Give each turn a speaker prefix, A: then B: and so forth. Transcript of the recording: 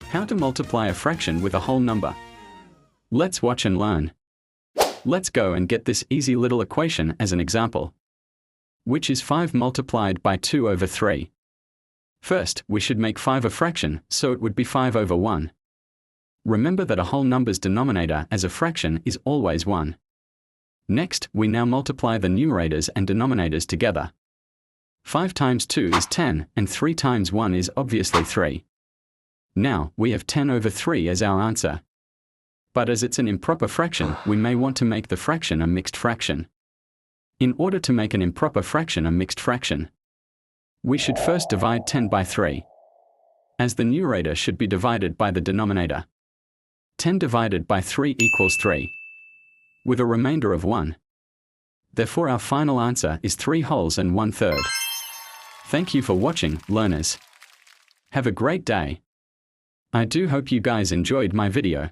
A: How to multiply a fraction with a whole number. Let's watch and learn. Let's go and get this easy little equation as an example, which is 5 multiplied by 2 over 3. First, we should make 5 a fraction, so it would be 5 over 1. Remember that a whole number's denominator as a fraction is always 1. Next, we now multiply the numerators and denominators together. 5 times 2 is 10, and 3 times 1 is obviously 3. Now, we have 10 over 3 as our answer. But as it's an improper fraction, we may want to make the fraction a mixed fraction. In order to make an improper fraction a mixed fraction, we should first divide 10 by 3, as the numerator should be divided by the denominator. 10 divided by 3 equals 3, with a remainder of 1. Therefore our final answer is 3 wholes and 1/3. Thank you for watching, learners. Have a great day. I do hope you guys enjoyed my video.